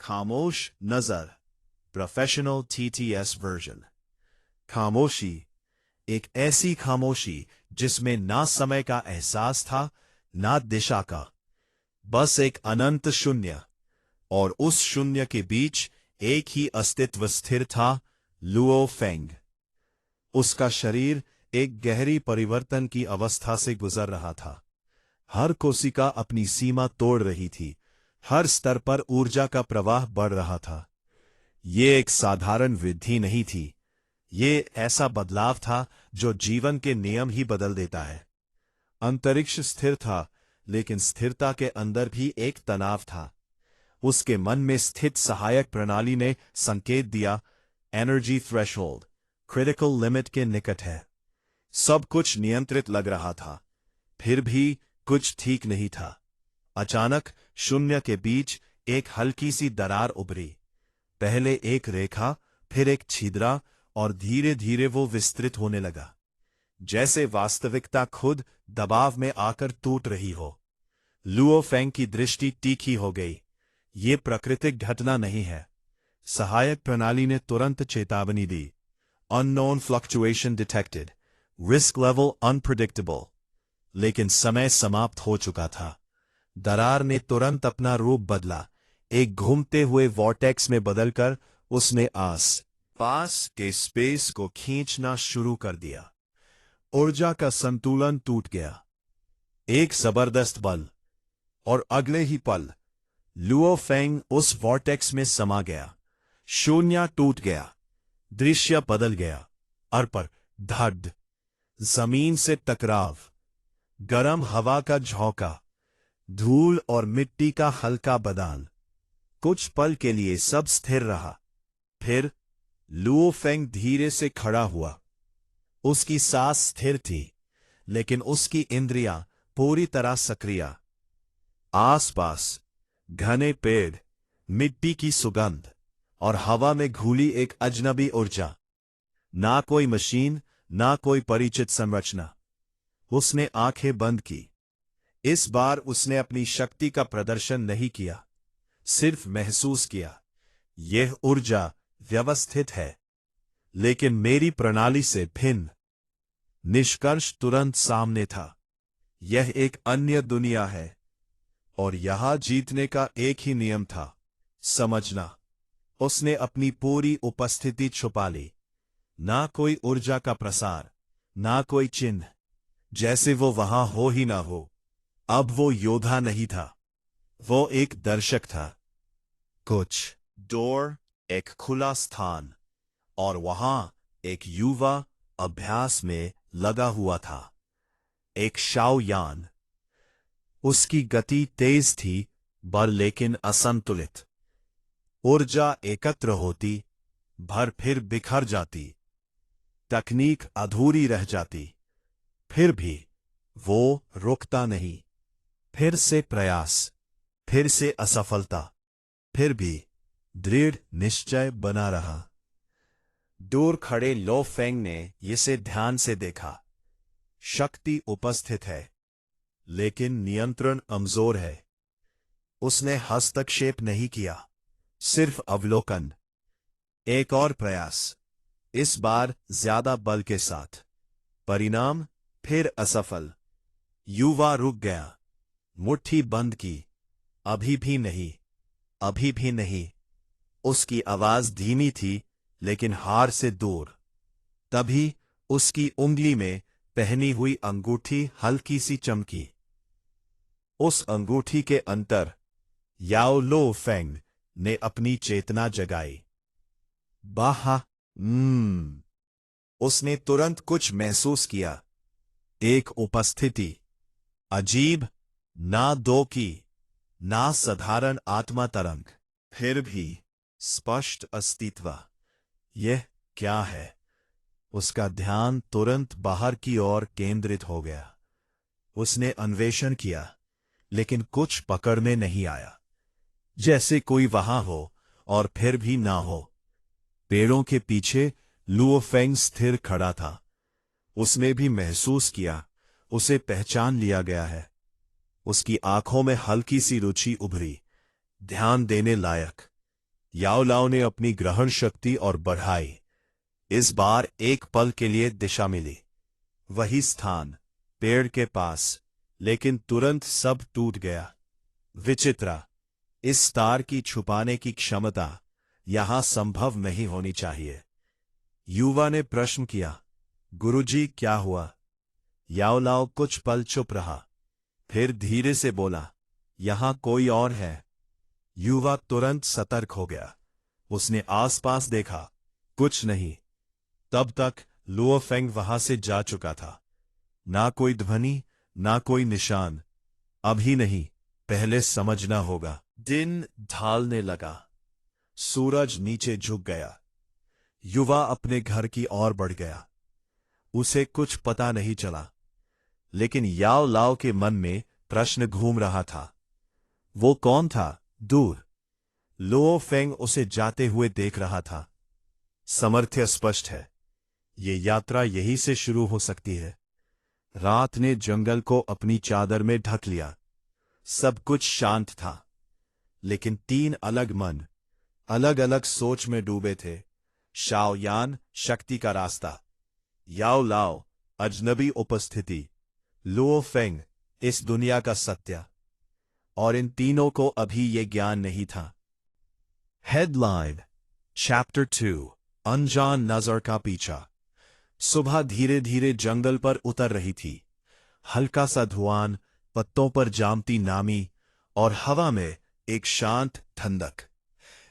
खामोश नजर, professional TTS version. खामोशी, एक ऐसी खामोशी जिसमें ना समय का एहसास था ना दिशा का, बस एक अनंत शून्य। और उस शून्य के बीच एक ही अस्तित्व स्थिर था, लुओ फेंग। उसका शरीर एक गहरी परिवर्तन की अवस्था से गुजर रहा था। हर कोशिका अपनी सीमा तोड़ रही थी, हर स्तर पर ऊर्जा का प्रवाह बढ़ रहा था। ये एक साधारण वृद्धि नहीं थी, ये ऐसा बदलाव था जो जीवन के नियम ही बदल देता है। अंतरिक्ष स्थिर था, लेकिन स्थिरता के अंदर भी एक तनाव था। उसके मन में स्थित सहायक प्रणाली ने संकेत दिया, एनर्जी थ्रेशोल्ड, क्रिटिकल लिमिट के निकट है। सब कुछ नियंत्रित लग रहा था, फिर भी कुछ ठीक नहीं था। अचानक शून्य के बीच एक हल्की सी दरार उभरी। पहले एक रेखा, फिर एक छिद्रा, और धीरे धीरे वो विस्तृत होने लगा, जैसे वास्तविकता खुद दबाव में आकर टूट रही हो। लुओ फेंग की दृष्टि तीखी हो गई। ये प्राकृतिक घटना नहीं है। सहायक प्रणाली ने तुरंत चेतावनी दी, unknown fluctuation detected, risk level unpredictable. लेकिन समय समाप्त हो चुका था। दरार ने तुरंत अपना रूप बदला, एक घूमते हुए वॉर्टेक्स में बदलकर उसने आस पास के स्पेस को खींचना शुरू कर दिया। ऊर्जा का संतुलन टूट गया। एक जबरदस्त बल, और अगले ही पल लुओ फेंग उस वॉर्टेक्स में समा गया। शून्य टूट गया, दृश्य बदल गया। पर धड़, जमीन से टकराव, गरम हवा का झोंका, धूल और मिट्टी का हल्का बदान। कुछ पल के लिए सब स्थिर रहा। फिर लुओ फेंग धीरे से खड़ा हुआ। उसकी सांस स्थिर थी, लेकिन उसकी इंद्रियां पूरी तरह सक्रिय। आसपास घने पेड़, मिट्टी की सुगंध, और हवा में घुली एक अजनबी ऊर्जा। ना कोई मशीन, ना कोई परिचित संरचना। उसने आंखें बंद की। इस बार उसने अपनी शक्ति का प्रदर्शन नहीं किया, सिर्फ महसूस किया, यह ऊर्जा व्यवस्थित है, लेकिन मेरी प्रणाली से भिन्न। निष्कर्ष तुरंत सामने था, यह एक अन्य दुनिया है, और यहां जीतने का एक ही नियम था, समझना। उसने अपनी पूरी उपस्थिति छुपा ली। ना कोई ऊर्जा का प्रसार, ना कोई चिन्ह, जैसे वो वहां हो ही ना हो। अब वो योद्धा नहीं था, वो एक दर्शक था। कुछ डोर, एक खुला स्थान, और वहां एक युवा अभ्यास में लगा हुआ था। एक शाओयान। उसकी गति तेज थी, बल लेकिन असंतुलित। ऊर्जा एकत्र होती, फिर बिखर जाती। तकनीक अधूरी रह जाती। फिर भी वो रुकता नहीं। फिर से प्रयास, फिर से असफलता, फिर भी दृढ़ निश्चय बना रहा। दूर खड़े लो फेंग ने इसे ध्यान से देखा। शक्ति उपस्थित है, लेकिन नियंत्रण कमजोर है। उसने हस्तक्षेप नहीं किया, सिर्फ अवलोकन। एक और प्रयास, इस बार ज्यादा बल के साथ। परिणाम फिर असफल। युवा रुक गया, मुट्ठी बंद की। अभी भी नहीं, अभी भी नहीं। उसकी आवाज धीमी थी, लेकिन हार से दूर। तभी उसकी उंगली में पहनी हुई अंगूठी हल्की सी चमकी। उस अंगूठी के अंतर याओ लो फेंग ने अपनी चेतना जगाई। बाहा, उसने तुरंत कुछ महसूस किया। एक उपस्थिति, अजीब, ना दो की, ना साधारण आत्मा तरंग, फिर भी स्पष्ट अस्तित्व। यह क्या है? उसका ध्यान तुरंत बाहर की ओर केंद्रित हो गया। उसने अन्वेषण किया, लेकिन कुछ पकड़ में नहीं आया। जैसे कोई वहां हो और फिर भी ना हो। पेड़ों के पीछे लुओ फेंग स्थिर खड़ा था। उसने भी महसूस किया, उसे पहचान लिया गया है। उसकी आंखों में हल्की सी रुचि उभरी, ध्यान देने लायक। याओ लाओ ने अपनी ग्रहण शक्ति और बढ़ाई। इस बार एक पल के लिए दिशा मिली। वही स्थान, पेड़ के पास, लेकिन तुरंत सब टूट गया। विचित्र, इस तार की छुपाने की क्षमता यहां संभव नहीं होनी चाहिए। युवा ने प्रश्न किया, गुरुजी क्या हुआ? याओ लाओ कुछ पल चुप रहा, फिर धीरे से बोला, यहां कोई और है। युवा तुरंत सतर्क हो गया। उसने आसपास देखा, कुछ नहीं। तब तक लुओ फेंग वहां से जा चुका था। ना कोई ध्वनि, ना कोई निशान। अभी नहीं, पहले समझना होगा। दिन ढलने लगा। सूरज नीचे झुक गया। युवा अपने घर की ओर बढ़ गया। उसे कुछ पता नहीं चला, लेकिन याओ लाओ के मन में प्रश्न घूम रहा था। वो कौन था दूर? लुओ फेंग उसे जाते हुए देख रहा था। सामर्थ्य स्पष्ट है। ये यात्रा यहीं से शुरू हो सकती है। रात ने जंगल को अपनी चादर में ढक लिया। सब कुछ शांत था, लेकिन तीन अलग मन अलग अलग सोच में डूबे थे। शाओयान, शक्ति का रास्ता। याओ लाओ, अजनबी उपस्थिति। लुओ फेंग, इस दुनिया का सत्य। और इन तीनों को अभी ये ज्ञान नहीं था। हेडलाइन चैप्टर 2, अनजान नजर का पीछा। सुबह धीरे धीरे जंगल पर उतर रही थी। हल्का सा धुआं, पत्तों पर जामती नामी, और हवा में एक शांत ठंडक।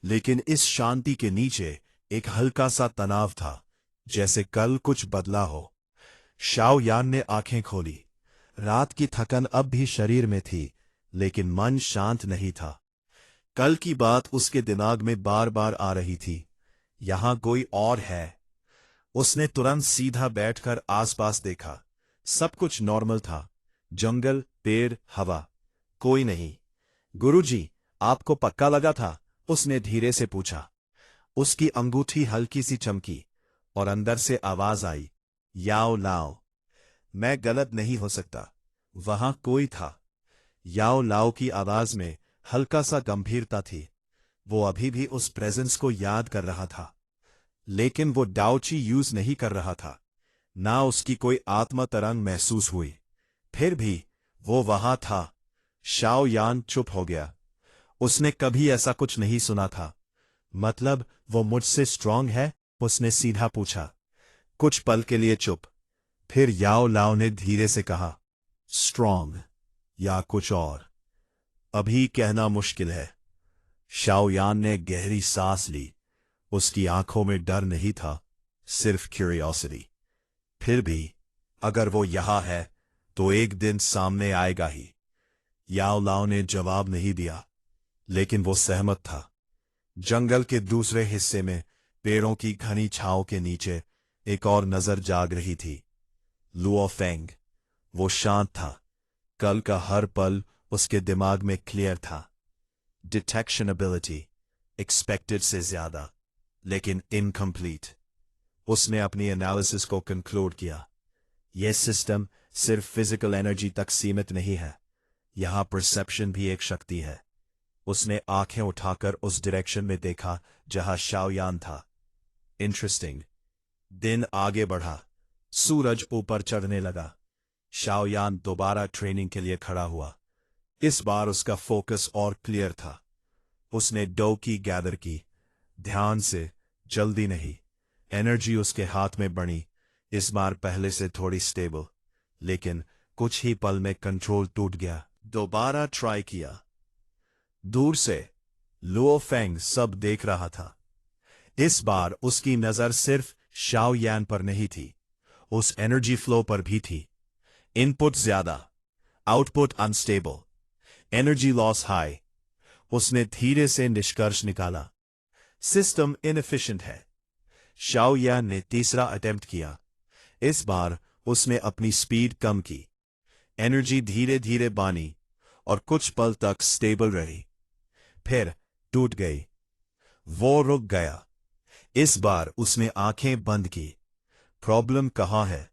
लेकिन इस शांति के नीचे एक हल्का सा तनाव था, जैसे कल कुछ बदला हो। शाओयान ने आंखें खोली। रात की थकन अब भी शरीर में थी, लेकिन मन शांत नहीं था। कल की बात उसके दिमाग में बार बार आ रही थी। यहां कोई और है। उसने तुरंत सीधा बैठकर आसपास देखा। सब कुछ नॉर्मल था। जंगल, पेड़, हवा, कोई नहीं। गुरुजी, आपको पक्का लगा था? उसने धीरे से पूछा। उसकी अंगूठी हल्की सी चमकी और अंदर से आवाज आई, याओ लाओ। मैं गलत नहीं हो सकता। वहां कोई था। याओ लाओ की आवाज में हल्का सा गंभीरता थी। वो अभी भी उस प्रेजेंस को याद कर रहा था, लेकिन वो डाउची यूज नहीं कर रहा था। ना उसकी कोई आत्मा तरंग महसूस हुई। फिर भी वो वहां था। शाओयान चुप हो गया। उसने कभी ऐसा कुछ नहीं सुना था। मतलब वो मुझसे स्ट्रांग है? उसने सीधा पूछा। कुछ पल के लिए चुप। फिर याओ लाओ ने धीरे से कहा, स्ट्रांग या कुछ और, अभी कहना मुश्किल है। शाओयान ने गहरी सांस ली। उसकी आंखों में डर नहीं था, सिर्फ क्यूरियोसिटी। फिर भी अगर वो यहां है तो एक दिन सामने आएगा ही। याओ लाओ ने जवाब नहीं दिया, लेकिन वो सहमत था। जंगल के दूसरे हिस्से में पेड़ों की घनी छांव के नीचे एक और नजर जाग रही थी। Luo Feng. वो शांत था। कल का हर पल उसके दिमाग में क्लियर था। डिटेक्शन एबिलिटी एक्सपेक्टेड से ज्यादा, लेकिन इनकम्प्लीट। उसने अपनी एनालिसिस को कंक्लूड किया। यह सिस्टम सिर्फ फिजिकल एनर्जी तक सीमित नहीं है। यहां परसेप्शन भी एक शक्ति है। उसने आंखें उठाकर उस डायरेक्शन में देखा जहां शाओयान था। इंटरेस्टिंग। दिन आगे बढ़ा। सूरज ऊपर चढ़ने लगा। शाओयान दोबारा ट्रेनिंग के लिए खड़ा हुआ। इस बार उसका फोकस और क्लियर था। उसने डो की गैदर की, ध्यान से, जल्दी नहीं। एनर्जी उसके हाथ में बनी, इस बार पहले से थोड़ी स्टेबल, लेकिन कुछ ही पल में कंट्रोल टूट गया। दोबारा ट्राई किया। दूर से लुओ फेंग सब देख रहा था। इस बार उसकी नजर सिर्फ शाओयान पर नहीं थी, उस एनर्जी फ्लो पर भी थी। इनपुट ज्यादा, output unstable, energy loss high. उसने धीरे से निष्कर्ष निकाला, सिस्टम इनएफिशिएंट है। शाओयान ने तीसरा अटेम्प्ट किया। इस बार उसने अपनी स्पीड कम की। एनर्जी धीरे धीरे बानी और कुछ पल तक स्टेबल रही, फिर टूट गई। वो रुक गया। इस बार उसने आंखें बंद की। प्रॉब्लम कहां है?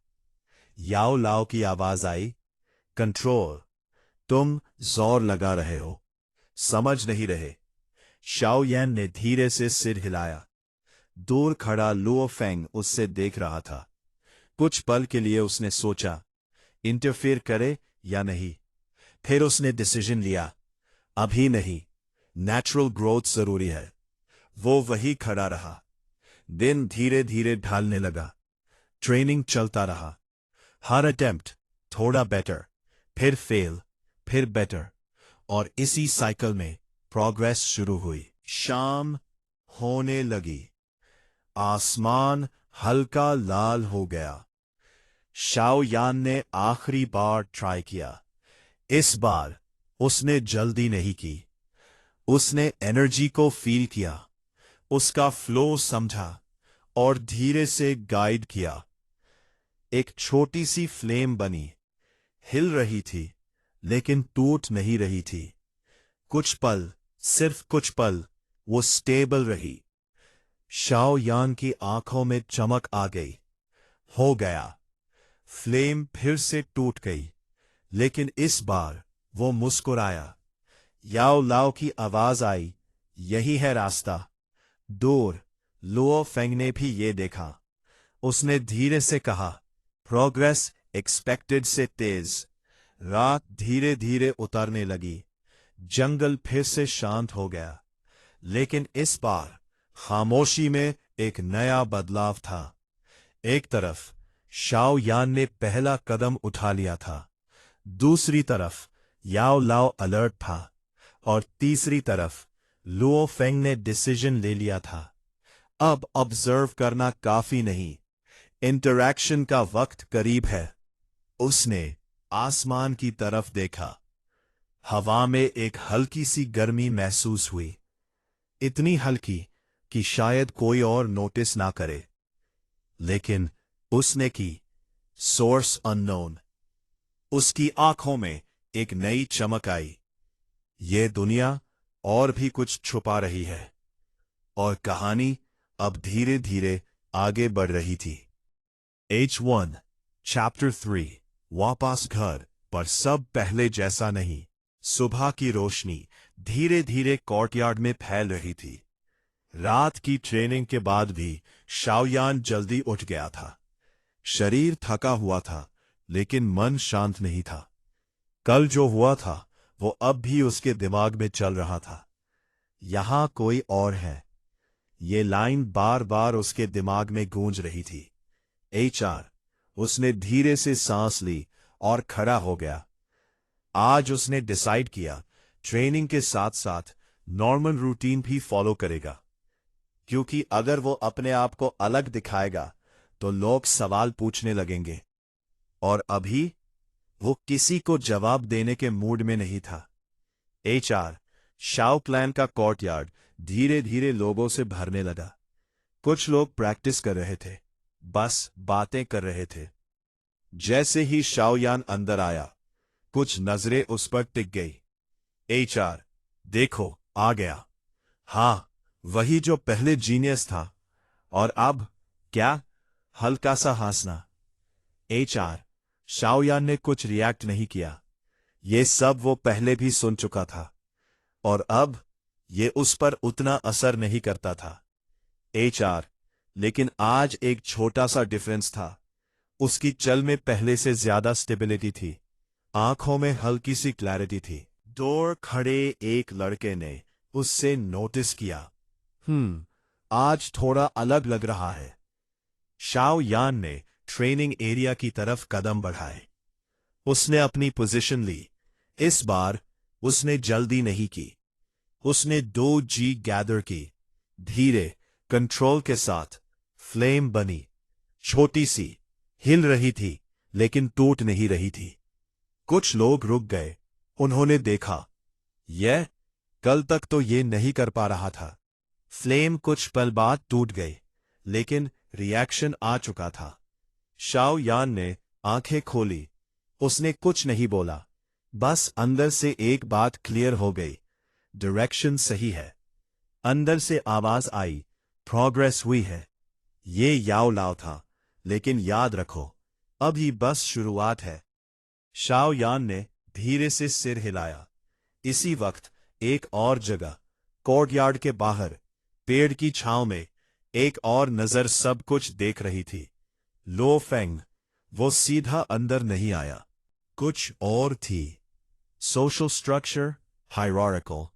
याओ लाओ की आवाज आई, कंट्रोल। तुम जोर लगा रहे हो, समझ नहीं रहे। शाओ यान ने धीरे से सिर हिलाया। दूर खड़ा लुओ फेंग उससे देख रहा था। कुछ पल के लिए उसने सोचा, इंटरफेयर करे या नहीं। फिर उसने डिसीजन लिया, अभी नहीं, नेचुरल ग्रोथ जरूरी है। वो वही खड़ा रहा। दिन धीरे धीरे ढलने लगा। ट्रेनिंग चलता रहा। हर अटेम्प्ट थोड़ा बेटर, फिर फेल, फिर बेटर, और इसी साइकिल में प्रोग्रेस शुरू हुई। शाम होने लगी। आसमान हल्का लाल हो गया। शाओ यान ने आखिरी बार ट्राई किया। इस बार उसने जल्दी नहीं की। उसने एनर्जी को फील किया, उसका फ्लो समझा और धीरे से गाइड किया। एक छोटी सी फ्लेम बनी, हिल रही थी लेकिन टूट नहीं रही थी। कुछ पल, सिर्फ कुछ पल, वो स्टेबल रही। शाओ यान की आंखों में चमक आ गई। हो गया। फ्लेम फिर से टूट गई, लेकिन इस बार वो मुस्कुराया। याओ लाओ की आवाज आई, यही है रास्ता। दूर लुओ फेंग ने भी ये देखा। उसने धीरे से कहा, प्रोग्रेस एक्सपेक्टेड से तेज। रात धीरे धीरे उतरने लगी। जंगल फिर से शांत हो गया, लेकिन इस बार खामोशी में एक नया बदलाव था। एक तरफ शाओ यान ने पहला कदम उठा लिया था, दूसरी तरफ याओ लाओ अलर्ट था, और तीसरी तरफ लुओ फेंग ने डिसीजन ले लिया था। अब ऑब्जर्व करना काफी नहीं, इंटरैक्शन का वक्त करीब है। उसने आसमान की तरफ देखा। हवा में एक हल्की सी गर्मी महसूस हुई, इतनी हल्की कि शायद कोई और नोटिस ना करे, लेकिन उसने की। Source unknown. उसकी आंखों में एक नई चमक आई। ये दुनिया और भी कुछ छुपा रही है, और कहानी अब धीरे धीरे आगे बढ़ रही थी। H1 चैप्टर 3 वापस घर पर सब पहले जैसा नहीं। सुबह की रोशनी धीरे धीरे कोर्टयार्ड में फैल रही थी। रात की ट्रेनिंग के बाद भी शाओयान जल्दी उठ गया था। शरीर थका हुआ था, लेकिन मन शांत नहीं था। कल जो हुआ था वो अब भी उसके दिमाग में चल रहा था। यहां कोई और है। ये लाइन बार बार उसके दिमाग में गूंज रही थी। HR। उसने धीरे से सांस ली और खड़ा हो गया। आज उसने डिसाइड किया, ट्रेनिंग के साथ साथ नॉर्मल रूटीन भी फॉलो करेगा, क्योंकि अगर वो अपने आप को अलग दिखाएगा तो लोग सवाल पूछने लगेंगे, और अभी वो किसी को जवाब देने के मूड में नहीं था। HR। शाओ क्लैन का कोर्टयार्ड धीरे धीरे लोगों से भरने लगा। कुछ लोग प्रैक्टिस कर रहे थे, बस बातें कर रहे थे। जैसे ही शाओयान अंदर आया, कुछ नजरें उस पर टिक गई। HR। देखो, आ गया। हाँ, वही जो पहले जीनियस था। और अब क्या? हल्का सा हंसना। HR। शाओयान ने कुछ रिएक्ट नहीं किया। ये सब वो पहले भी सुन चुका था, और अब ये उस पर उतना असर नहीं करता था। HR। लेकिन आज एक छोटा सा डिफरेंस था। उसकी चल में पहले से ज्यादा स्टेबिलिटी थी। आंखों में हल्की सी क्लैरिटी थी। दूर खड़े एक लड़के ने उससे नोटिस किया, आज थोड़ा अलग लग रहा है। शाओ यान ने ट्रेनिंग एरिया की तरफ कदम बढ़ाए। उसने अपनी पोजीशन ली। इस बार उसने जल्दी नहीं की। उसने 2G गैदर की। धीरे, कंट्रोल के साथ। फ्लेम बनी, छोटी सी, हिल रही थी लेकिन टूट नहीं रही थी। कुछ लोग रुक गए। उन्होंने देखा, यह कल तक तो ये नहीं कर पा रहा था। फ्लेम कुछ पल बाद टूट गई, लेकिन रिएक्शन आ चुका था। शाओ यान ने आंखें खोली। उसने कुछ नहीं बोला, बस अंदर से एक बात क्लियर हो गई, डायरेक्शन सही है। अंदर से आवाज आई, प्रोग्रेस हुई है। ये याओ लाओ था, लेकिन याद रखो, अभी बस शुरुआत है। शाओ यान ने धीरे से सिर हिलाया। इसी वक्त एक और जगह कोर्टयार्ड के बाहर पेड़ की छांव में एक और नजर सब कुछ देख रही थी। लो फेंग, वो सीधा अंदर नहीं आया, कुछ और थी। Social structure hierarchical,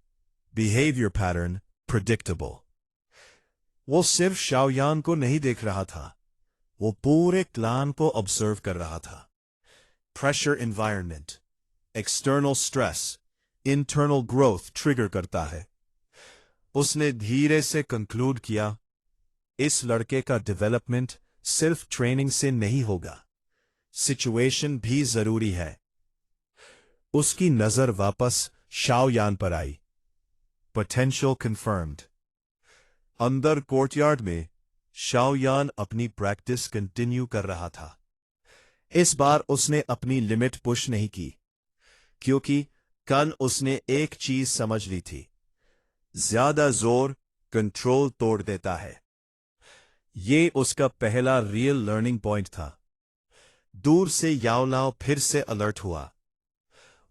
behaviour pattern predictable. वो सिर्फ शाओयान को नहीं देख रहा था, वो पूरे क्लान को ऑब्जर्व कर रहा था। Pressure environment, external stress, internal growth trigger करता है। उसने धीरे से कंक्लूड किया, इस लड़के का डेवलपमेंट सिर्फ ट्रेनिंग से नहीं होगा, सिचुएशन भी जरूरी है। उसकी नजर वापस शाओयान पर आई। Potential confirmed. अंदर कोर्टयार्ड में शाओयान अपनी प्रैक्टिस कंटिन्यू कर रहा था। इस बार उसने अपनी लिमिट पुश नहीं की, क्योंकि कल उसने एक चीज समझ ली थी, ज्यादा जोर कंट्रोल तोड़ देता है। ये उसका पहला रियल लर्निंग पॉइंट था। दूर से याओलाओ फिर से अलर्ट हुआ।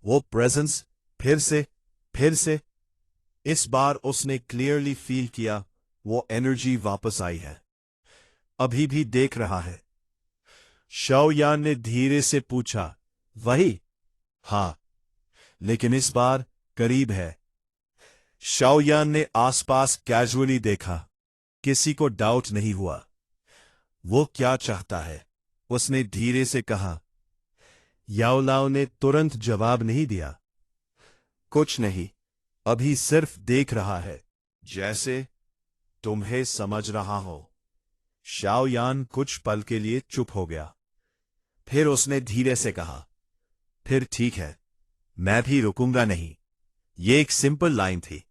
वो प्रेजेंस फिर से। इस बार उसने क्लियरली फील किया, वो एनर्जी वापस आई है। अभी भी देख रहा है। शाओयान ने धीरे से पूछा, वही? हाँ, लेकिन इस बार करीब है। शाओयान ने आसपास कैजुअली देखा, किसी को डाउट नहीं हुआ। वो क्या चाहता है? उसने धीरे से कहा। याओलाओ ने तुरंत जवाब नहीं दिया। कुछ नहीं, अभी सिर्फ देख रहा है, जैसे तुम्हें समझ रहा हो। शाओयान कुछ पल के लिए चुप हो गया। फिर उसने धीरे से कहा, फिर ठीक है, मैं भी रुकूंगा नहीं। ये एक सिंपल लाइन थी,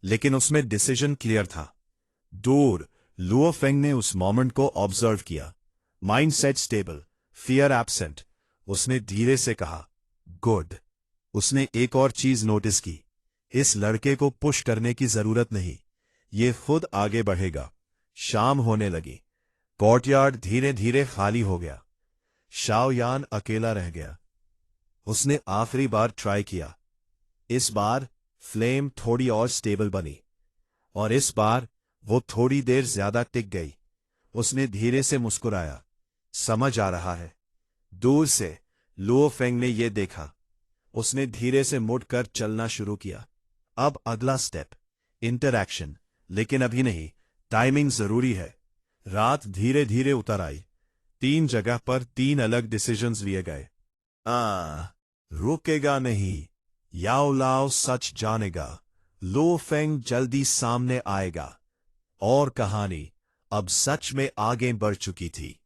लेकिन उसमें डिसीजन क्लियर था। दूर लुओ फेंग ने उस मोमेंट को ऑब्जर्व किया। Mindset stable, fear absent. उसने धीरे से कहा, गुड। उसने एक और चीज नोटिस की, इस लड़के को पुश करने की जरूरत नहीं, ये खुद आगे बढ़ेगा। शाम होने लगी। कोर्टयार्ड धीरे धीरे खाली हो गया। शाओयान अकेला रह गया। उसने आखिरी बार ट्राई किया। इस बार फ्लेम थोड़ी और स्टेबल बनी, और इस बार वो थोड़ी देर ज्यादा टिक गई। उसने धीरे से मुस्कुराया। समझ आ रहा है। दूर से लुओ फेंग ने यह देखा। उसने धीरे से मुड़कर चलना शुरू किया। अब अगला स्टेप, इंटरैक्शन, लेकिन अभी नहीं, टाइमिंग जरूरी है। रात धीरे धीरे उतर आई। 3 जगह पर 3 अलग डिसीजंस लिए गए। रुकेगा नहीं, याओलाओ सच जानेगा, लुओ फेंग जल्दी सामने आएगा। और कहानी अब सच में आगे बढ़ चुकी थी।